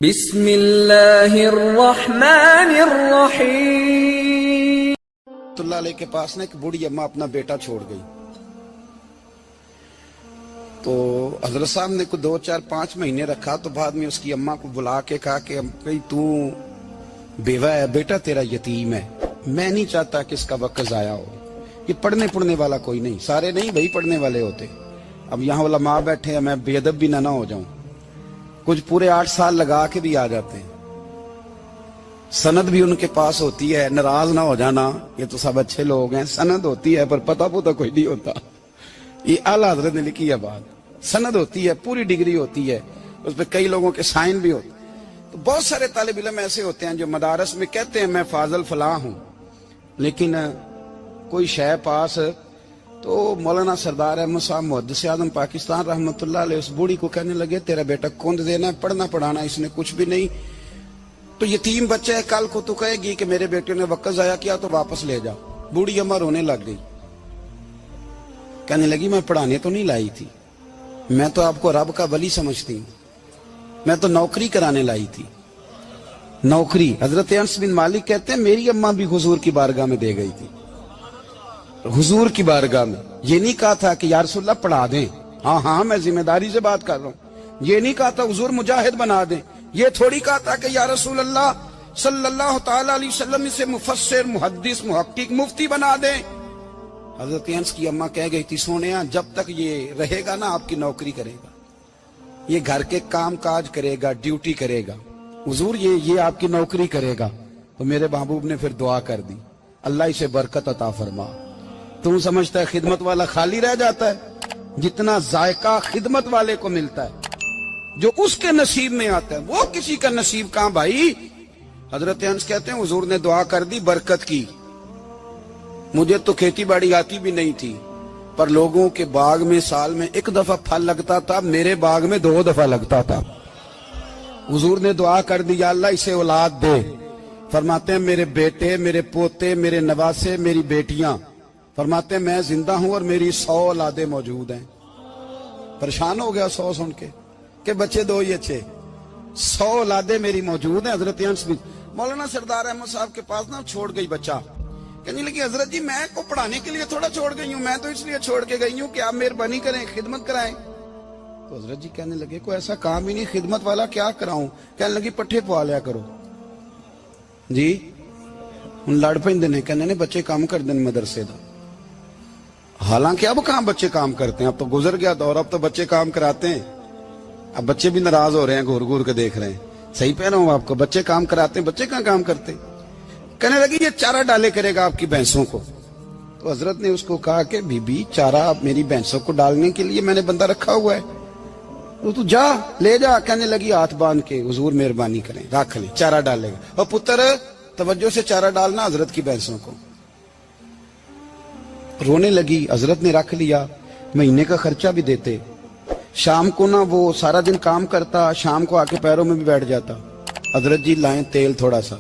بسم اللہ الرحمن الرحیم۔ اللہ علیہ کے پاس نا ایک بوڑھی اماں اپنا بیٹا چھوڑ گئی، تو حضرت صاحب نے کو 2 4 5 مہینے رکھا، تو بعد میں اس کی اماں کو بلا کے کہا کہ تو بیوہ ہے، بیٹا تیرا یتیم ہے، میں نہیں چاہتا کہ اس کا وقت ضائع ہو، یہ پڑھنے والا کوئی نہیں، سارے نہیں بھائی پڑھنے والے ہوتے، اب یہاں علماء بیٹھے ہیں، میں بے ادب بھی نہ ہو جاؤں، کچھ پورے 8 سال لگا کے بھی آ جاتے ہیں، سند بھی ان کے پاس ہوتی ہے، ناراض نہ ہو جانا، یہ تو سب اچھے لوگ ہیں، سند ہوتی ہے پر پتہ کوئی نہیں ہوتا، یہ اعلیٰ حضرت نے لکھی ہے بات، سند ہوتی ہے، پوری ڈگری ہوتی ہے، اس پہ کئی لوگوں کے سائن بھی ہوتے ہیں، تو بہت سارے طالب علم ایسے ہوتے ہیں جو مدارس میں کہتے ہیں میں فاضل فلاں ہوں، لیکن کوئی شے پاس، تو مولانا سردار احمد صاحب محدث اعظم پاکستان رحمۃ اللہ علیہ اس بوڑھی کو کہنے لگے تیرا بیٹا کند دینا ہے، پڑھنا پڑھانا اس نے کچھ بھی نہیں، تو یتیم بچہ ہے، کل کو تو کہے گی کہ میرے بیٹے نے وقت ضائع کیا تو واپس لے جاؤ۔ بوڑھی اماں رونے لگ گئی، کہنے لگی میں پڑھانے تو نہیں لائی تھی، میں تو آپ کو رب کا ولی سمجھتی ہوں، میں تو نوکری کرانے لائی تھی، نوکری۔ حضرت انس بن مالک کہتے ہیں میری اماں بھی حضور کی بارگاہ میں دے گئی تھی، حضور کی بارگاہ میں، یہ نہیں کہا تھا کہ یا رسول اللہ پڑھا دیں، ہاں میں ذمہ داری سے بات کر رہا ہوں، یہ نہیں کہا تھا حضور مجاہد بنا دیں، یہ تھوڑی کہا تھا کہ یا رسول اللہ صلی اللہ تعالی علیہ وسلم سے مفسر محدث محقق مفتی بنا دیں۔ حضرت انس کی اماں کہہ گئی تھی سونیا جب تک یہ رہے گا نا آپ کی نوکری کرے گا، یہ گھر کے کام کاج کرے گا، ڈیوٹی کرے گا، حضور یہ آپ کی نوکری کرے گا۔ تو میرے محبوب نے پھر دعا کر دی اللہ اسے برکت عطا فرما۔ تم سمجھتا ہے خدمت والا خالی رہ جاتا ہے؟ جتنا ذائقہ خدمت والے کو ملتا ہے، جو اس کے نصیب میں آتا ہے، وہ کسی کا نصیب کہاں بھائی۔ حضرت انس کہتے ہیں حضور نے دعا کر دی، برکت کی۔ مجھے تو کھیتی باڑی آتی بھی نہیں تھی، پر لوگوں کے باغ میں سال میں 1 دفعہ پھل لگتا تھا، میرے باغ میں 2 دفعہ لگتا تھا۔ حضور نے دعا کر دی یا اللہ اسے اولاد دے۔ فرماتے ہیں میرے بیٹے، میرے پوتے، میرے نواسے، میری بیٹیاں، فرماتے ہیں میں زندہ ہوں اور میری 100 اولادیں موجود ہیں۔ پریشان ہو گیا 100 سن کے کہ بچے 2 ہی اچھے، 100 اولادیں میری موجود ہیں۔ حضرت انس بھی مولانا سردار احمد صاحب کے پاس نا چھوڑ گئی بچہ، کہنے لگی حضرت جی میں کو پڑھانے کے لیے تھوڑا چھوڑ گئی ہوں، میں تو اس لیے چھوڑ کے گئی ہوں کہ آپ مہربانی کریں خدمت کرائیں۔ تو حضرت جی کہنے لگے کوئی ایسا کام ہی نہیں، خدمت والا کیا کراؤں؟ کہنے لگی پٹھے پوا لیا کرو جی، ان لڑ پیندے نے، کہنے نے بچے کام کر دیں مدرسے دا، حالانکہ اب کہاں بچے کام کرتے ہیں، اب تو گزر گیا دور، اب تو بچے کام کراتے ہیں، اب بچے بھی ناراض ہو رہے ہیں، گھور گھور کے دیکھ رہے ہیں، صحیح پہ رہا ہوں آپ کو، بچے کام کراتے ہیں، بچے کہاں کام کرتے ہیں۔ کہنے لگی یہ چارہ ڈالے کرے گا آپ کی بھینسوں کو۔ تو حضرت نے اس کو کہا کہ بی بی چارہ میری بھینسوں کو ڈالنے کے لیے میں نے بندہ رکھا ہوا ہے، تو جا لے جا۔ کہنے لگی ہاتھ باندھ کے حضور مہربانی کریں رکھ لیں، چارہ ڈالے گا، اور پتر توجہ سے چارہ ڈالنا حضرت کی بھینسوں کو۔ رونے لگی، حضرت نے رکھ لیا، مہینے کا خرچہ بھی دیتے، شام کو نا وہ سارا دن کام کرتا، شام کو آ کے پیروں میں بھی بیٹھ جاتا، حضرت جی لائیں تیل تھوڑا سا،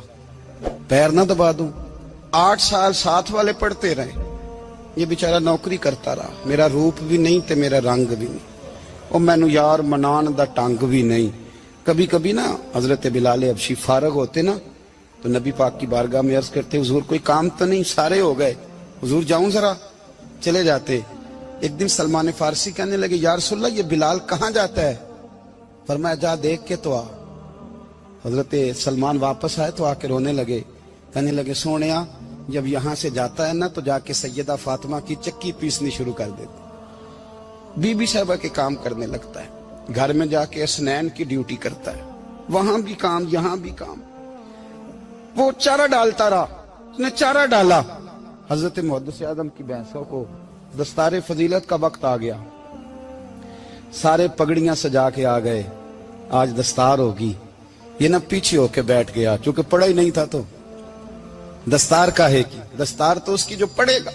پیر نہ دبا دوں۔ 8 سال ساتھ والے پڑھتے رہے، یہ بیچارہ نوکری کرتا رہا، میرا روپ بھی نہیں تے میرا رنگ بھی نہیں، اور مینو یار منان دا ٹنگ بھی نہیں۔ کبھی کبھی نا حضرت بلال حبشی فارغ ہوتے نا تو نبی پاک کی بارگاہ میں عرض کرتے حضور کوئی کام تو نہیں، سارے ہو گئے، حضور جاؤں ذرا، چلے جاتے۔ ایک دن سلمان فارسی کہنے لگے یا رسول اللہ یہ بلال کہاں جاتا ہے؟ فرمایا جا دیکھ کے تو آ۔ حضرت سلمان واپس آئے تو آ کے رونے لگے، کہنے لگے سونیا جب یہاں سے جاتا ہے نا تو جا کے سیدہ فاطمہ کی چکی پیسنی شروع کر دیتے، بی بی صاحبہ کے کام کرنے لگتا ہے، گھر میں جا کے اسنین کی ڈیوٹی کرتا ہے، وہاں بھی کام یہاں بھی کام۔ وہ چارہ ڈالتا رہا، اس نے چارہ ڈالا، حضرت محدث اعظم کی بھینسوں کو دستار فضیلت کا وقت آ گیا، سارے پگڑیاں سجا کے آ گئے، آج دستار ہوگی، یہ نہ پیچھے ہو کے بیٹھ گیا، چونکہ پڑھا ہی نہیں تھا تو دستار کاہے کی، دستار تو اس کی جو پڑھے گا،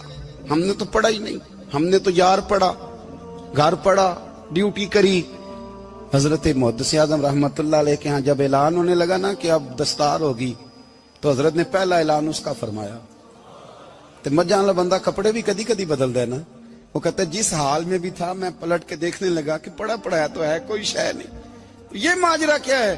ہم نے تو پڑھا ہی نہیں، ہم نے تو یار پڑھا، گھر پڑھا، ڈیوٹی کری۔ حضرت محدث اعظم رحمت اللہ علیہ کے ہاں جب اعلان ہونے لگا نا کہ اب دستار ہوگی تو حضرت نے پہلا اعلان اس کا فرمایا۔ تو مجھے والا بندہ کپڑے بھی کدی کدی بدل دے نا، وہ کہتا ہے جس حال میں بھی تھا میں پلٹ کے دیکھنے لگا کہ پڑھا پڑھایا تو ہے کوئی شے نہیں، یہ ماجرا کیا ہے؟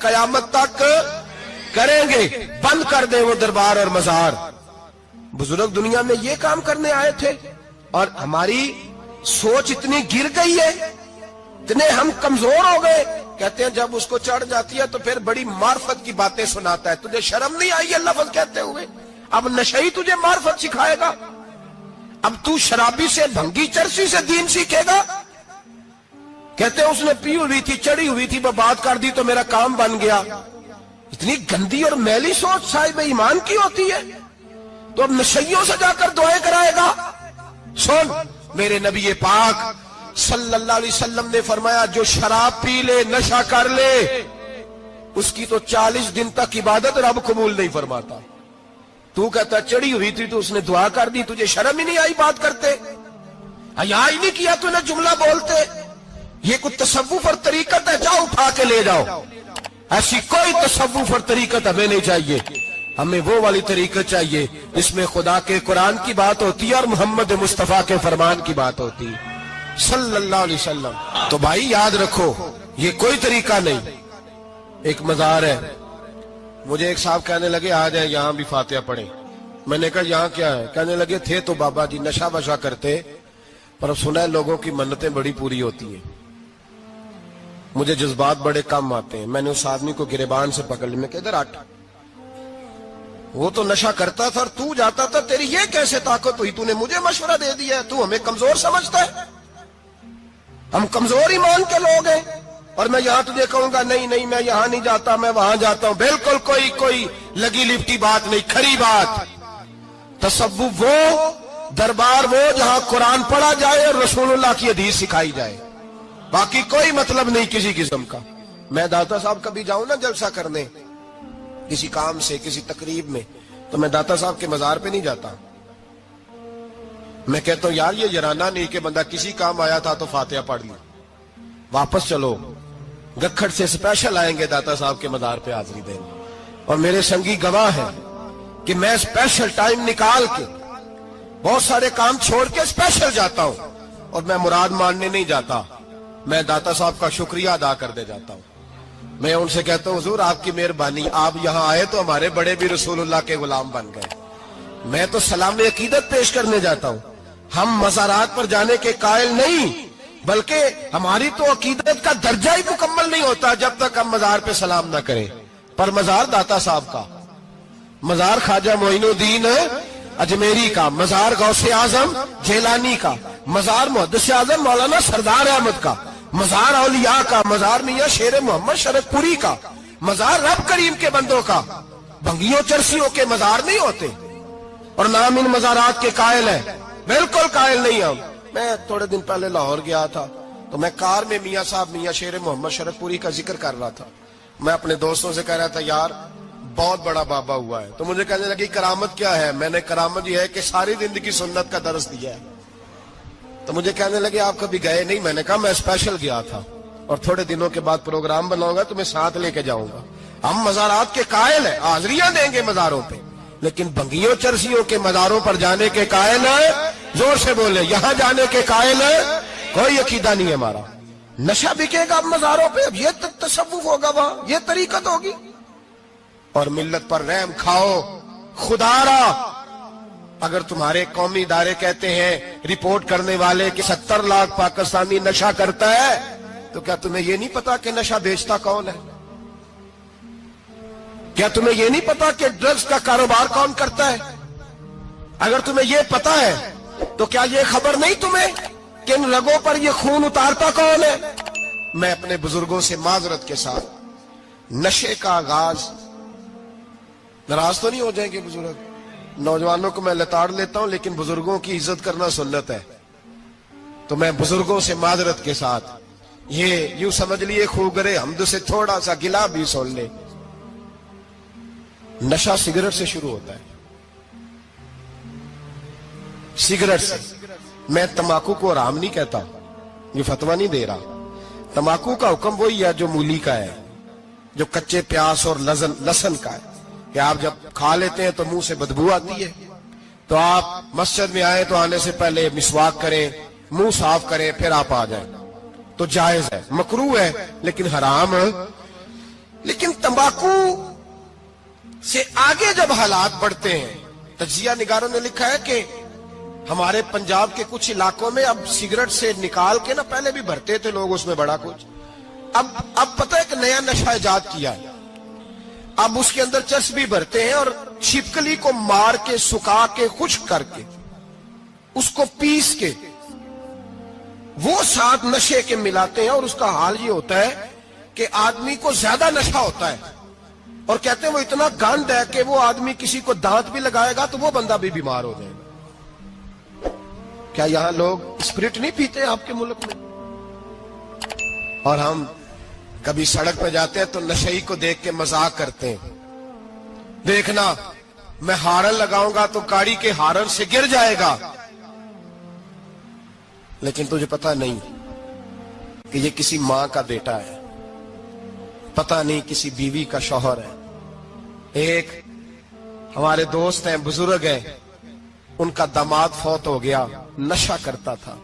قیامت تک کریں گے۔ بند کر دیں وہ دربار اور مزار۔ بزرگ دنیا میں یہ کام کرنے آئے تھے، اور ہماری سوچ اتنی گر گئی ہے، اتنے ہم کمزور ہو گئے۔ کہتے ہیں جب اس کو چڑھ جاتی ہے تو پھر بڑی معرفت کی باتیں سناتا ہے۔ تجھے شرم نہیں آئی ہے لفظ کہتے ہوئے؟ اب نشئی تجھے معرفت سکھائے گا؟ اب تو شرابی سے، بھنگی چرسی سے دین سیکھے گا؟ کہتے ہیں اس نے پی ہوئی تھی، چڑھی ہوئی تھی، میں بات کر دی تو میرا کام بن گیا۔ اتنی گندی اور میلی سوچ صاحب ایمان کی ہوتی ہے، تو اب نشیوں سے جا کر دعائیں کرائے گا؟ سن، میرے نبی پاک صلی اللہ علیہ وسلم نے فرمایا جو شراب پی لے، نشہ کر لے، اس کی تو 40 دن تک عبادت رب قبول نہیں فرماتا۔ تو کہتا چڑھی ہوئی تھی تو اس نے دعا کر دی، تجھے شرم ہی نہیں آئی بات کرتے؟ حیا ہی نہیں کیا تو نے جملہ بولتے؟ یہ کوئی تصوف اور طریقت ہے؟ جاؤ اٹھا کے لے جاؤ۔ ایسی کوئی تصوف اور طریقت ہمیں نہیں چاہیے، ہمیں وہ والی طریقت چاہیے جس میں خدا کے قرآن کی بات ہوتی ہے اور محمد مصطفیٰ کے فرمان کی بات ہوتی ہے صلی اللہ علیہ وسلم۔ تو بھائی یاد رکھو، یہ کوئی طریقہ نہیں۔ ایک مزار ہے، مجھے ایک صاحب کہنے لگے آ جائیں یہاں بھی فاتحہ پڑھیں۔ میں نے کہا یہاں کیا ہے؟ کہنے لگے تھے تو بابا جی نشہ وشہ کرتے، پر اب سنا ہے لوگوں کی منتیں بڑی پوری ہوتی ہیں۔ مجھے جذبات بڑے کم آتے ہیں۔ میں نے اس آدمی کو گریبان سے پکڑ لی، میں کہ ادھر ہٹ، وہ تو نشہ کرتا تھا اور تو جاتا تھا، تیری یہ کیسے طاقت ہوئی؟ تو نے مجھے مشورہ دے دیا ہے، تو ہمیں کمزور سمجھتا ہے؟ ہم کمزور ایمان کے لوگ ہیں، اور میں یہاں تجھے کہوں گا نہیں نہیں میں یہاں نہیں جاتا، میں وہاں جاتا ہوں۔ بالکل کوئی لگی لپٹی بات نہیں، کھری بات۔ تصوف وہ، دربار وہ جہاں قرآن پڑھا جائے اور رسول اللہ کی حدیث سکھائی جائے، باقی کوئی مطلب نہیں کسی قسم کا۔ میں داتا صاحب کبھی جاؤں نا جلسہ کرنے کسی کام سے، کسی تقریب میں، تو میں داتا صاحب کے مزار پہ نہیں جاتا۔ میں کہتا ہوں یار یہ یرانہ نہیں کہ بندہ کسی کام آیا تھا تو فاتحہ پڑھ لی، واپس چلو۔ گکھڑ سے سپیشل آئیں گے داتا صاحب کے مزار پہ حاضری دیں گے، اور میرے سنگی گواہ ہیں کہ میں سپیشل ٹائم نکال کے بہت سارے کام چھوڑ کے سپیشل جاتا ہوں، اور میں مراد ماننے نہیں جاتا، میں داتا صاحب کا شکریہ ادا کر دے جاتا ہوں۔ میں ان سے کہتا ہوں حضور آپ کی مہربانی، آپ یہاں آئے تو ہمارے بڑے بھی رسول اللہ کے غلام بن گئے۔ میں تو سلام عقیدت پیش کرنے جاتا ہوں۔ ہم مزارات پر جانے کے قائل نہیں، بلکہ ہماری تو عقیدت کا درجہ ہی مکمل نہیں ہوتا جب تک ہم مزار پہ سلام نہ کریں۔ پر مزار داتا صاحب کا، مزار خواجہ معین الدین اجمیری کا، مزار غوث اعظم جیلانی کا، مزار محدث اعظم مولانا سردار احمد کا، مزار اولیاء کا، مزار میاں شیر محمد شرک پوری کا، مزار رب کریم کے بندوں کا۔ بھنگیوں چرسیوں کے مزار نہیں ہوتے، اور نام ان مزارات کے قائل ہیں، بالکل قائل نہیں ہم۔ میں تھوڑے دن پہلے لاہور گیا تھا، تو میں کار میں میاں صاحب میاں شیر محمد شرک پوری کا ذکر کر رہا تھا۔ میں اپنے دوستوں سے کہہ رہا تھا یار بہت بڑا بابا ہوا ہے، تو مجھے کہنے لگی کرامت کیا ہے؟ میں نے کرامت یہ ہے کہ ساری زندگی سنت کا درس دیا ہے۔ تو مجھے کہنے لگے آپ کبھی گئے نہیں؟ میں نے کہا میں اسپیشل گیا تھا، اور تھوڑے دنوں کے بعد پروگرام بناؤں گا تو میں ساتھ لے کے جاؤں گا۔ ہم مزارات کے قائل ہیں، حاضریاں دیں گے مزاروں پہ، لیکن بھنگیوں چرسیوں کے مزاروں پر جانے کے قائل ہیں؟ زور سے بولے، یہاں جانے کے قائل ہیں؟ کوئی عقیدہ نہیں ہے ہمارا۔ نشہ بکے گا اب مزاروں پہ، اب یہ تصوف ہوگا وہاں، یہ طریقت ہوگی۔ اور ملت پر رحم کھاؤ خدا را۔ اگر تمہارے قومی ادارے کہتے ہیں رپورٹ کرنے والے کہ 70 لاکھ پاکستانی نشہ کرتا ہے، تو کیا تمہیں یہ نہیں پتا کہ نشہ بیچتا کون ہے؟ کیا تمہیں یہ نہیں پتا کہ ڈرگز کا کاروبار کون کرتا ہے؟ اگر تمہیں یہ پتا ہے تو کیا یہ خبر نہیں تمہیں کہ ان رگوں پر یہ خون اتارتا کون ہے؟ میں اپنے بزرگوں سے معذرت کے ساتھ، نشے کا آغاز، ناراض تو نہیں ہو جائیں گے بزرگ، نوجوانوں کو میں لتاڑ لیتا ہوں لیکن بزرگوں کی عزت کرنا سنت ہے، تو میں بزرگوں سے معذرت کے ساتھ یہ یوں سمجھ لیے خوگرے حمد سے تھوڑا سا گلا بھی سن لے۔ نشہ سگریٹ سے شروع ہوتا ہے، سگریٹ سے۔ میں تمباکو کو حرام نہیں کہتا، یہ فتویٰ نہیں دے رہا۔ تمباکو کا حکم وہی ہے جو مولی کا ہے، جو کچے پیاز اور لہسن کا ہے، کہ آپ جب کھا لیتے ہیں تو منہ سے بدبو آتی ہے، تو آپ مسجد میں آئیں تو آنے سے پہلے مسواک کریں، منہ صاف کریں، پھر آپ آ جائیں۔ تو تو جائز ہے، مکروہ ہے لیکن حرام. لیکن تمباکو سے آگے جب حالات بڑھتے ہیں، تجزیہ نگاروں نے لکھا ہے کہ ہمارے پنجاب کے کچھ علاقوں میں اب سگریٹ سے نکال کے نا، پہلے بھی بھرتے تھے لوگ اس میں بڑا کچھ، اب پتہ ہے کہ نیا نشہ ایجاد کیا ہے. اب اس کے اندر چربی بھرتے ہیں اور چھپکلی کو مار کے، سکھا کے، خشک کر کے، اس کو پیس کے وہ ساتھ نشے کے ملاتے ہیں، اور اس کا حال یہ ہوتا ہے کہ آدمی کو زیادہ نشہ ہوتا ہے، اور کہتے ہیں وہ اتنا گند ہے کہ وہ آدمی کسی کو دانت بھی لگائے گا تو وہ بندہ بھی بیمار ہو جائے گا. کیا یہاں لوگ اسپرٹ نہیں پیتے آپ کے ملک میں؟ اور ہم کبھی سڑک پہ جاتے ہیں تو نشئی کو دیکھ کے مذاق کرتے ہیں، دیکھنا میں ہارن لگاؤں گا تو گاڑی کے ہارن سے گر جائے گا. لیکن تجھے پتا نہیں کہ یہ کسی ماں کا بیٹا ہے، پتا نہیں کسی بیوی کا شوہر ہے. ایک ہمارے دوست ہیں، بزرگ ہیں، ان کا داماد فوت ہو گیا، نشہ کرتا تھا.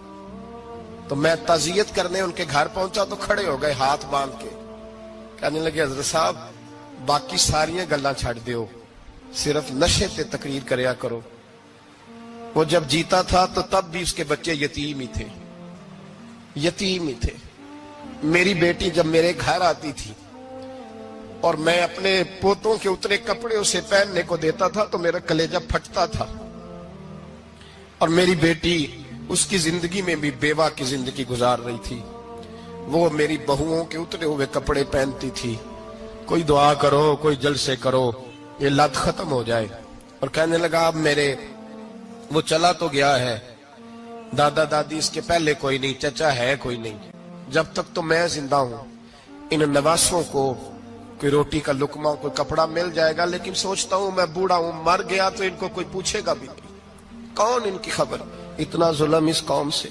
تو میں تعزیت کرنے ان کے گھر پہنچا تو کھڑے ہو گئے ہاتھ باندھ کے، کہنے لگے حضرت صاحب باقی ساریاں گلاں چھڑ دیو، صرف نشے تے تقریر کریا کرو. وہ جب جیتا تھا تو تب بھی اس کے بچے یتیم ہی تھے، یتیم ہی تھے. میری بیٹی جب میرے گھر آتی تھی اور میں اپنے پوتوں کے اترے کپڑے اسے پہننے کو دیتا تھا تو میرا کلیجہ پھٹتا تھا. اور میری بیٹی اس کی زندگی میں بھی بیوہ کی زندگی گزار رہی تھی، وہ میری بہوؤں کے اترے ہوئے کپڑے پہنتی تھی. کوئی دعا کرو، کوئی جلسے کرو، یہ لت ختم ہو جائے. اور کہنے لگا اب میرے وہ چلا تو گیا ہے، دادا دادی اس کے پہلے کوئی نہیں، چچا ہے کوئی نہیں، جب تک تو میں زندہ ہوں ان نواسوں کو کوئی روٹی کا لقمہ، کوئی کپڑا مل جائے گا. لیکن سوچتا ہوں میں بوڑھا ہوں، مر گیا تو ان کو کوئی پوچھے گا بھی نہیں، کون ان کی خبر. اتنا ظلم اس قوم سے،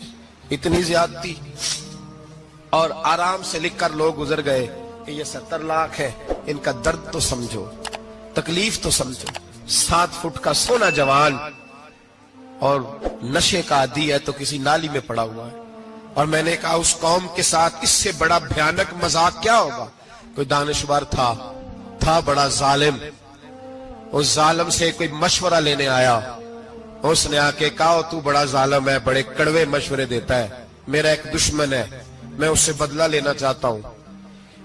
اتنی زیادتی. اور آرام سے لکھ کر لوگ گزر گئے کہ یہ 70 لاکھ ہے، ان کا درد تو سمجھو، تکلیف تو سمجھو. 7 فٹ کا سونا جوان اور نشے کا عادی ہے تو کسی نالی میں پڑا ہوا ہے. اور میں نے کہا اس قوم کے ساتھ اس سے بڑا بھیانک مذاق کیا ہوگا. کوئی دانشور تھا بڑا ظالم، اس ظالم سے کوئی مشورہ لینے آیا، اس نے آ کے کہا تو بڑا ظالم ہے، بڑے کڑوے مشورے دیتا ہے، میرا ایک دشمن ہے، میں اس سے بدلہ لینا چاہتا ہوں،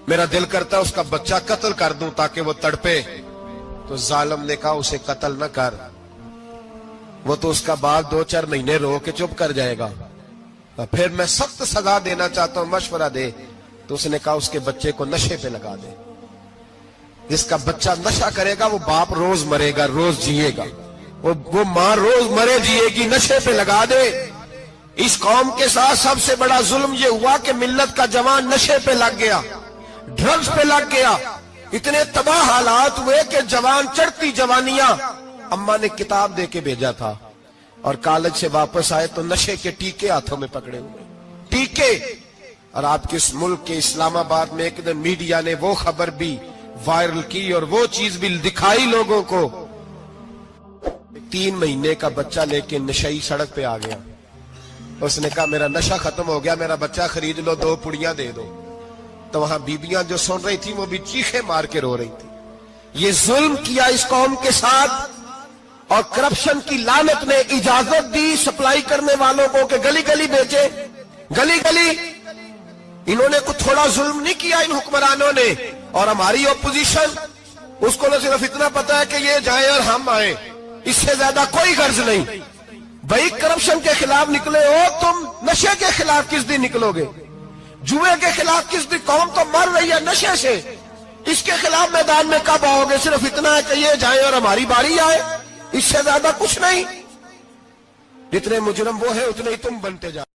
میرا دل کرتا ہے اس کا بچہ قتل کر دوں تاکہ وہ تڑپے. تو ظالم نے کہا اسے قتل نہ کر، وہ تو اس کا باپ 2-4 مہینے رو کے چپ کر جائے گا. پھر میں سخت سزا دینا چاہتا ہوں، مشورہ دے. تو اس نے کہا اس کے بچے کو نشے پہ لگا دے. جس کا بچہ نشہ کرے گا وہ باپ روز مرے گا، روز جیے گا، وہ ماں روز مرے جیے گی، نشے پہ لگا دے. اس قوم کے ساتھ سب سے بڑا ظلم یہ ہوا کہ ملت کا جوان نشے پہ لگ گیا، ڈرگز پہ لگ گیا. اتنے تباہ حالات ہوئے کہ جوان چڑھتی جوانیاں، اماں نے کتاب دے کے بھیجا تھا، اور کالج سے واپس آئے تو نشے کے ٹیکے ہاتھوں میں پکڑے ہوئے، ٹیکے. اور آپ کے اس ملک کے اسلام آباد میں ایک دن میڈیا نے وہ خبر بھی وائرل کی اور وہ چیز بھی دکھائی لوگوں کو. 3 مہینے کا بچہ لے کے نشئی سڑک پہ آ گیا. اس نے کہا میرا نشہ ختم ہو گیا، میرا بچہ خرید لو، 2 پڑیاں دے دو. تو وہاں بیبیاں جو سن رہی تھی وہ بھی چیخے مار کے رو رہی تھی. یہ ظلم کیا اس قوم کے ساتھ، اور کرپشن کی لعنت نے اجازت دی سپلائی کرنے والوں کو کہ گلی گلی بیچے، گلی گلی. انہوں نے کوئی تھوڑا ظلم نہیں کیا ان حکمرانوں نے. اور ہماری اپوزیشن، اس کو نہ صرف اتنا پتا ہے کہ یہ جائیں اور ہم آئیں، اس سے زیادہ کوئی غرض نہیں. بھائی کرپشن کے خلاف نکلے ہو تم، نشے کے خلاف کس دن نکلو گے؟ جوئے کے خلاف کس دن؟ قوم تو مر رہی ہے نشے سے، اس کے خلاف میدان میں کب آؤ گے؟ صرف اتنا ہے کہ یہ جائیں اور ہماری باری آئے، اس سے زیادہ کچھ نہیں. جتنے مجرم وہ ہیں اتنے ہی تم بنتے جاؤ.